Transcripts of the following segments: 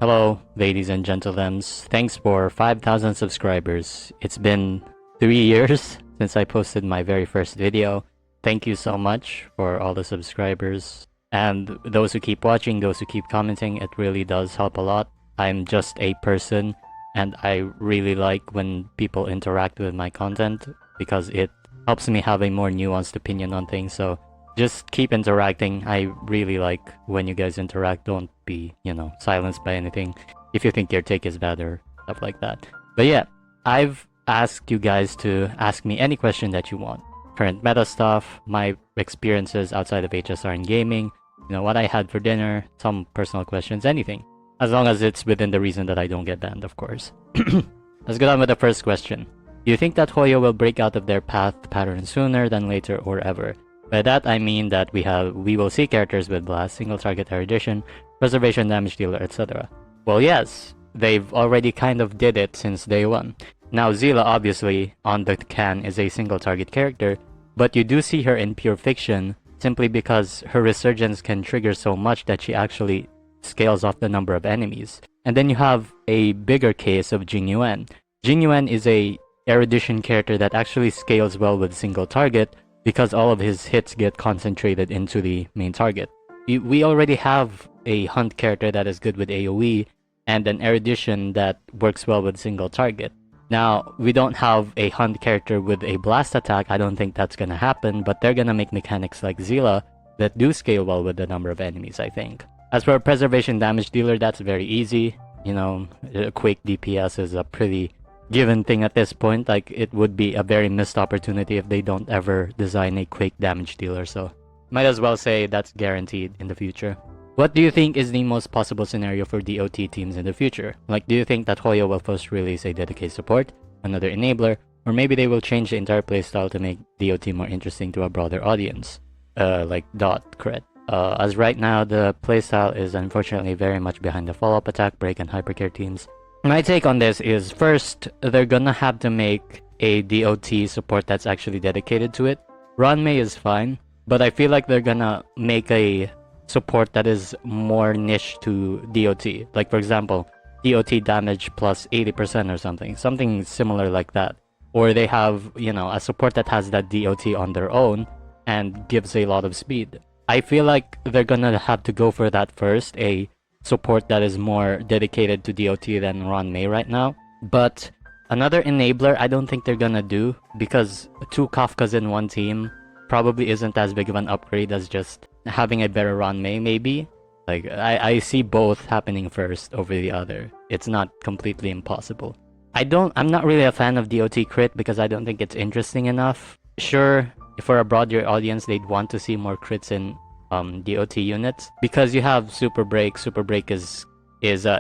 Hello, ladies and gentlemen. Thanks for 5,000 subscribers. It's been 3 years since I posted my very first video. Thank you so much for all the subscribers. And those who keep watching, those who keep commenting, it really does help a lot. I'm just a person, and I really like when people interact with my content because it helps me have a more nuanced opinion on things. So just keep interacting. I really like when you guys interact. Don't be, silenced by anything if you think your take is bad or stuff like that. But yeah, I've asked you guys to ask me any question that you want. Current meta stuff, my experiences outside of HSR and gaming, what I had for dinner, some personal questions, anything. As long as it's within the reason that I don't get banned, of course. Let's get on with the first question. Do you think that Hoyo will break out of their path pattern sooner than later or ever? By that I mean that we will see characters with blast, single target erudition, preservation, damage dealer, etc. Well, yes, they've already kind of did it since day one. Now Zila obviously on the can is a single target character, but you do see her in pure fiction simply because her resurgence can trigger so much that she actually scales off the number of enemies. And then you have a bigger case of qingque. Qingque is a erudition character that actually scales well with single target because all of his hits get concentrated into the main target. We already have a hunt character that is good with AoE and an erudition that works well with single target. Now, we don't have a hunt character with a blast attack. I don't think that's gonna happen, but they're gonna make mechanics like Zila that do scale well with the number of enemies, I think. As for preservation damage dealer, that's very easy. A quick DPS is a pretty given thing at this point. Like, it would be a very missed opportunity if they don't ever design a quick damage dealer, so might as well say that's guaranteed in the future. What do you think is the most possible scenario for DOT teams in the future? Like, do you think that Hoyo will first release a dedicated support, another enabler, or maybe they will change the entire playstyle to make DOT more interesting to a broader audience? Like dot crit. As right now, the playstyle is unfortunately very much behind the follow-up attack, break, and hypercare teams. My take on this is, first, they're gonna have to make a DOT support that's actually dedicated to it. Ranmei is fine, but I feel like they're gonna make a support that is more niche to DOT. Like, for example, DOT damage plus 80% or something similar like that. Or they have, a support that has that DOT on their own and gives a lot of speed. I feel like they're gonna have to go for that first, a support that is more dedicated to DOT than Ranmei right now. But another enabler I don't think they're gonna do, because 2 Kafkas in one team probably isn't as big of an upgrade as just having a better Ranmei, maybe. Like, I see both happening first over the other. It's not completely impossible. I'm not really a fan of DOT crit because I don't think it's interesting enough. Sure, for a broader audience, they'd want to see more crits in DOT units because you have super break. Super break is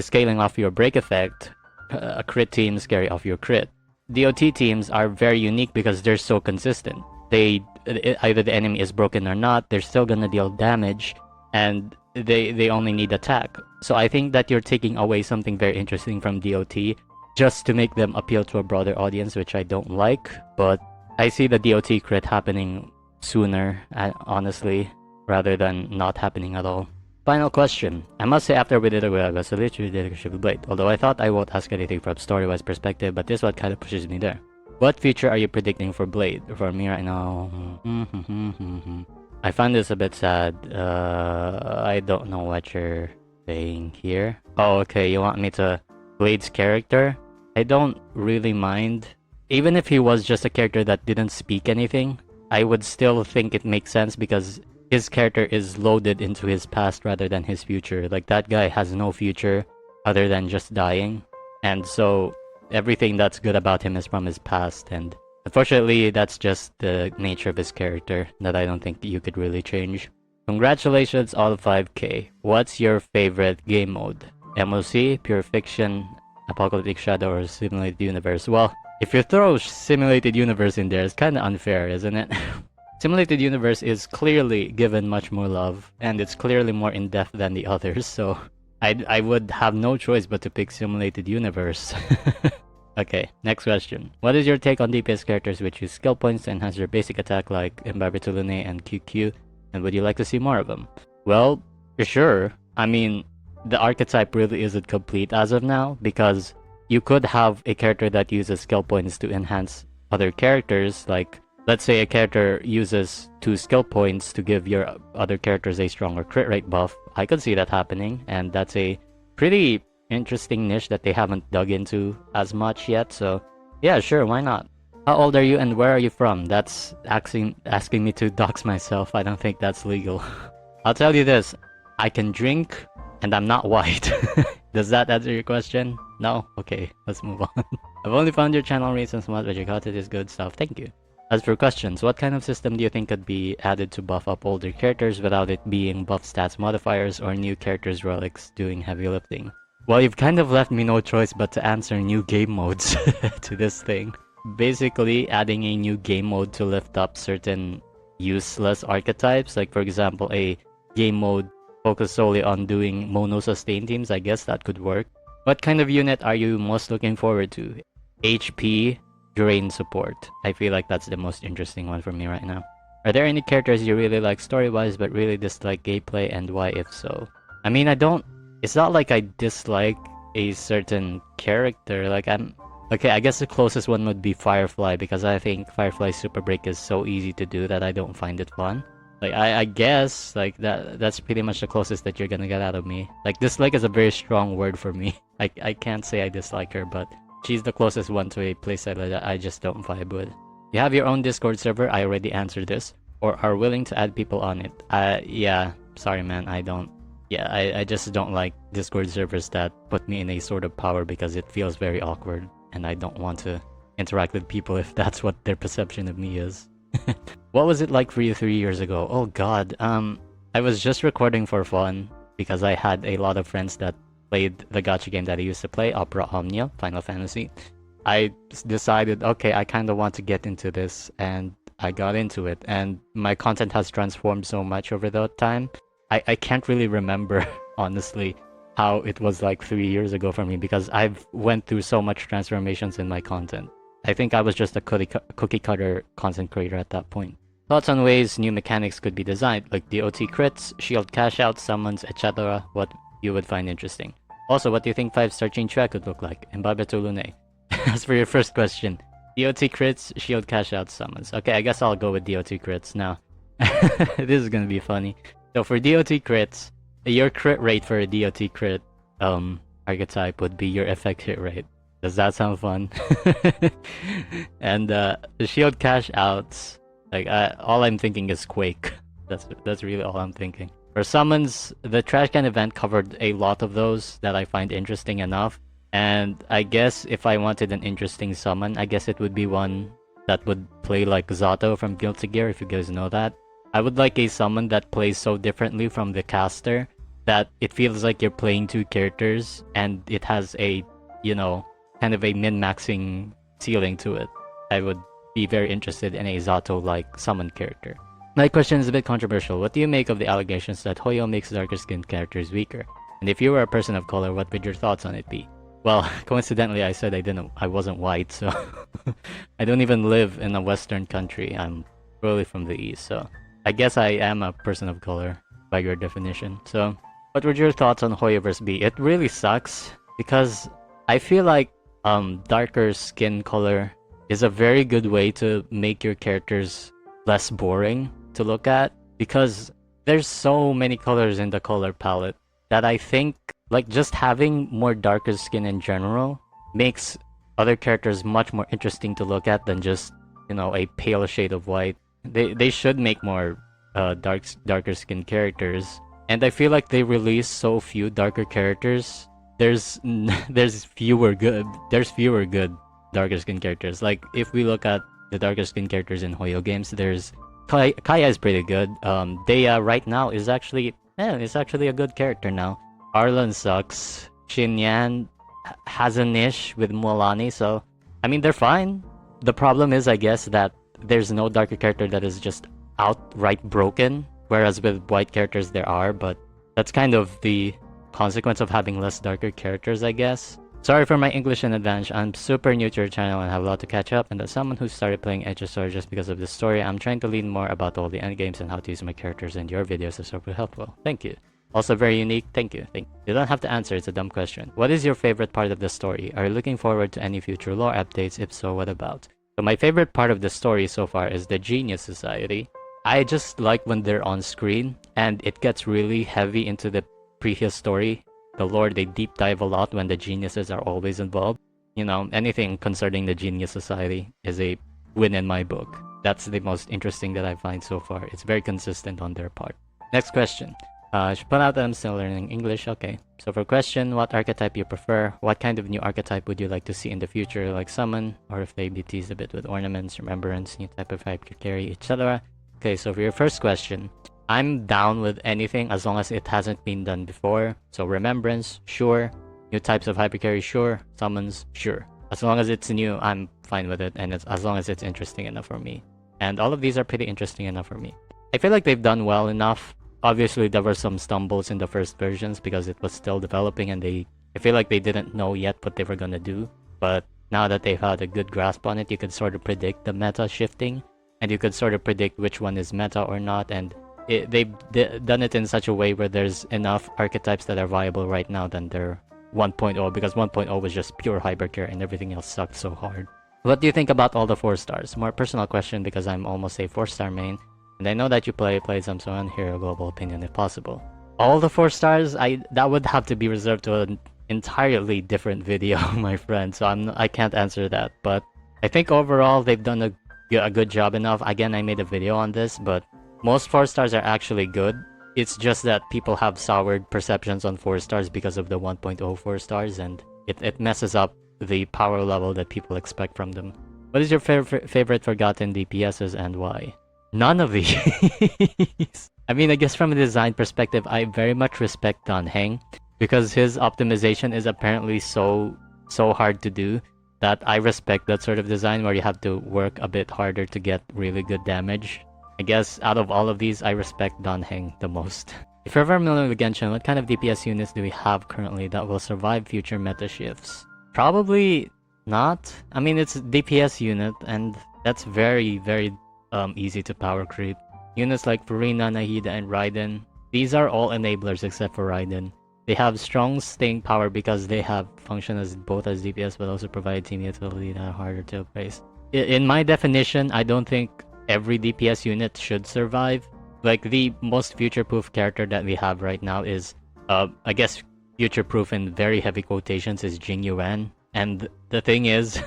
scaling off your break effect. A crit team carry off your crit. DOT teams are very unique because they're so consistent. Either the enemy is broken or not, they're still gonna deal damage, and they only need attack. So I think that you're taking away something very interesting from DOT just to make them appeal to a broader audience, which I don't like. But I see the DOT crit happening sooner, honestly, rather than not happening at all. Final question. I must say, after we did it, I was literally dedicated to Blade. Although I thought I won't ask anything from story-wise perspective, but this is what kind of pushes me there. What feature are you predicting for Blade? For me right now, I find this a bit sad. I don't know what you're saying here. Oh, okay, you want me to Blade's character? I don't really mind. Even if he was just a character that didn't speak anything, I would still think it makes sense because his character is loaded into his past rather than his future. Like, that guy has no future other than just dying. And so everything that's good about him is from his past, and unfortunately that's just the nature of his character that I don't think you could really change. Congratulations, all 5k. What's your favorite game mode? MOC, Pure Fiction, Apocalyptic Shadow, or Simulated Universe? Well, if you throw Simulated Universe in there, it's kinda unfair, isn't it? Simulated Universe is clearly given much more love, and it's clearly more in-depth than the others, so I would have no choice but to pick Simulated Universe. Okay, next question. What is your take on DPS characters which use skill points to enhance their basic attack like Imbiber to Lune and QnA, and would you like to see more of them? Well, for sure. I mean, the archetype really isn't complete as of now, because you could have a character that uses skill points to enhance other characters. Like, let's say a character uses 2 skill points to give your other characters a stronger crit rate buff. I could see that happening, and that's a pretty interesting niche that they haven't dug into as much yet. So yeah, sure, why not? How old are you and where are you from? That's asking me to dox myself. I don't think that's legal. I'll tell you this, I can drink and I'm not white. Does that answer your question? No? Okay, let's move on. I've only found your channel recent month, but your content is good stuff. Thank you. As for questions, what kind of system do you think could be added to buff up older characters without it being buff stats modifiers or new characters relics doing heavy lifting? Well, you've kind of left me no choice but to answer new game modes to this thing. Basically, adding a new game mode to lift up certain useless archetypes, like for example, a game mode focused solely on doing mono sustain teams. I guess that could work. What kind of unit are you most looking forward to? HP, drain support. I feel like that's the most interesting one for me right now. Are there any characters you really like story-wise but really dislike gameplay, and why if so? I mean, it's not like I dislike a certain character. Like, okay, I guess the closest one would be Firefly, because I think Firefly's super break is so easy to do that I don't find it fun. Like, I guess, like, that's pretty much the closest that you're gonna get out of me. Like, dislike is a very strong word for me. I can't say I dislike her, but she's the closest one to a playstyle that I just don't vibe with. You have your own Discord server, I already answered this, or are willing to add people on it. Yeah, sorry man, I don't. Yeah, I just don't like Discord servers that put me in a sort of power, because it feels very awkward, and I don't want to interact with people if that's what their perception of me is. What was it like for you 3 years ago? Oh god, I was just recording for fun, because I had a lot of friends that played the gacha game that I used to play, Opera Omnia, Final Fantasy. I decided, okay, I kind of want to get into this, and I got into it, and my content has transformed so much over that time. I can't really remember, honestly, how it was like 3 years ago for me, because I've went through so much transformations in my content. I think I was just a cookie cutter content creator at that point. Thoughts on ways new mechanics could be designed, like DOT crits, shield cash outs, summons, etc. What you would find interesting. Also, what do you think 5-star qingque could look like? Mbabe to Lune. As for your first question, DOT crits, shield cash outs, summons. Okay, I guess I'll go with DOT crits now. This is gonna be funny. So for DOT crits, your crit rate for a DOT crit archetype would be your effect hit rate. Does that sound fun? And the shield cash outs, like all I'm thinking is Quake. That's really all I'm thinking. For summons, the trash can event covered a lot of those that I find interesting enough. And I guess if I wanted an interesting summon, I guess it would be one that would play like Zato from Guilty Gear, if you guys know that. I would like a summon that plays so differently from the caster that it feels like you're playing 2 characters, and it has a, you know, kind of a min-maxing ceiling to it. I would be very interested in a Zato-like summon character. My question is a bit controversial. What do you make of the allegations that Hoyo makes darker skinned characters weaker? And if you were a person of color, what would your thoughts on it be? Well, coincidentally, I said I wasn't white, so I don't even live in a Western country. I'm really from the East, so I guess I am a person of color by your definition. So, what would your thoughts on Hoyoverse be? It really sucks, because I feel like darker skin color is a very good way to make your characters less boring to look at, because there's so many colors in the color palette that I think like just having more darker skin in general makes other characters much more interesting to look at than just, you know, a pale shade of white. They should make more darker skin characters, and I feel like they release so few darker characters. There's fewer good darker skin characters. Like if we look at the darker skin characters in Hoyo games, there's Kaya is pretty good. Dea right now is actually a good character now. Arlan sucks. Shinyan has an ish with Mualani, so I mean they're fine. The problem is, I guess, that there's no darker character that is just outright broken, whereas with white characters there are, but that's kind of the consequence of having less darker characters, I guess. Sorry for my English in advance. I'm super new to your channel and have a lot to catch up, and as someone who started playing HSR just because of this story, I'm trying to learn more about all the endgames and how to use my characters, and your videos are super helpful. Thank you. Also very unique. Thank you. Thank you. You don't have to answer. It's a dumb question. What is your favorite part of the story? Are you looking forward to any future lore updates? If so, what about? So my favorite part of the story so far is the Genius Society. I just like when they're on screen and it gets really heavy into the previous story. The lore, they deep dive a lot when the geniuses are always involved. You know, anything concerning the Genius Society is a win in my book. That's the most interesting that I find so far. It's very consistent on their part. Next question. Should put out that I'm still learning English. Okay. So for question, what archetype you prefer? What kind of new archetype would you like to see in the future, like summon, or if they be teased a bit with ornaments, remembrance, new type of hype carry, etc. Okay, so for your first question, I'm down with anything as long as it hasn't been done before. So remembrance, sure. New types of hypercarry, sure. Summons, sure. As long as it's new, I'm fine with it, and as long as it's interesting enough for me. And all of these are pretty interesting enough for me. I feel like they've done well enough. Obviously, there were some stumbles in the first versions because it was still developing, and I feel like they didn't know yet what they were gonna do. But now that they've had a good grasp on it, you could sort of predict the meta shifting, and you could sort of predict which one is meta or not, and they've done it in such a way where there's enough archetypes that are viable right now than their 1.0, because 1.0 was just pure hypercare and everything else sucked so hard. What do you think about all the 4 stars? More personal question because I'm almost a 4-star main, and I know that you played some, so I want to hear your global opinion if possible. All the 4 stars, that would have to be reserved to an entirely different video, my friend, so I can't answer that. But I think overall they've done a good job enough. Again, I made a video on this, but most 4 stars are actually good. It's just that people have soured perceptions on 4 stars because of the 1.0 4 stars, and it messes up the power level that people expect from them. What is your favorite forgotten DPSs and why? None of these. I mean, I guess from a design perspective, I very much respect Dan Heng because his optimization is apparently so hard to do that I respect that sort of design where you have to work a bit harder to get really good damage. I guess out of all of these, I respect Dan Heng the most. If you're familiar with Genshin, what kind of DPS units do we have currently that will survive future meta shifts? Probably not. I mean, it's a DPS unit, and that's very easy to power creep. Units like Furina, Nahida, and Raiden, these are all enablers except for Raiden. They have strong staying power because they have function as both as DPS but also provide team utility that are harder to replace. In my definition, I don't think every DPS unit should survive. Like, the most future-proof character that we have right now is, I guess, future-proof in very heavy quotations is Jingyuan. And the thing is,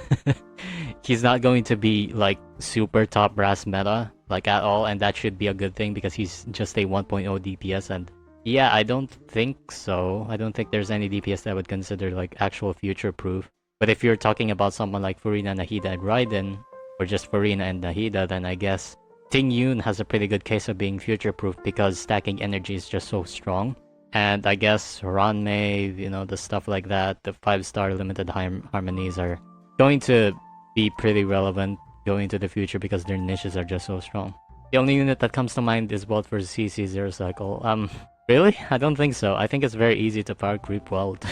he's not going to be, like, super top brass meta, like, at all, and that should be a good thing because he's just a 1.0 DPS, and yeah, I don't think so. I don't think there's any DPS that would consider, like, actual future-proof. But if you're talking about someone like Furina, Nahida, and Raiden, or just Furina and Nahida, then I guess Ting Yun has a pretty good case of being future-proof because stacking energy is just so strong. And I guess Ranmei, you know, the stuff like that, the 5-star limited harmonies are going to be pretty relevant going into the future because their niches are just so strong. The only unit that comes to mind is Welt for CC Zero Cycle. Really? I don't think so. I think it's very easy to power creep Welt.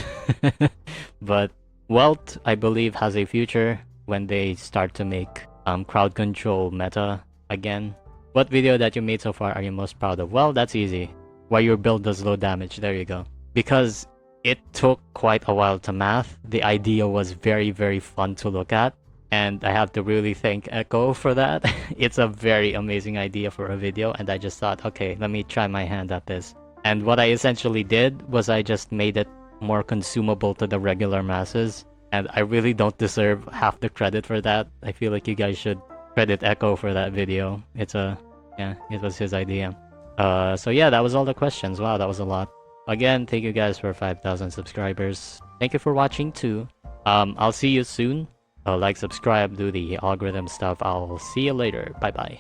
But Welt, I believe, has a future when they start to make crowd control meta again. What video that you made so far are you most proud of? Well, that's easy. Why your build does low damage. There you go. Because it took quite a while to math. The idea was very fun to look at. And I have to really thank Echo for that. It's a very amazing idea for a video. And I just thought, okay, let me try my hand at this. And what I essentially did was I just made it more consumable to the regular masses. And I really don't deserve half the credit for that. I feel like you guys should credit Echo for that video. Yeah, it was his idea. So yeah, that was all the questions. Wow, that was a lot. Again, thank you guys for 5,000 subscribers. Thank you for watching too. I'll see you soon. Like, subscribe, do the algorithm stuff. I'll see you later. Bye bye.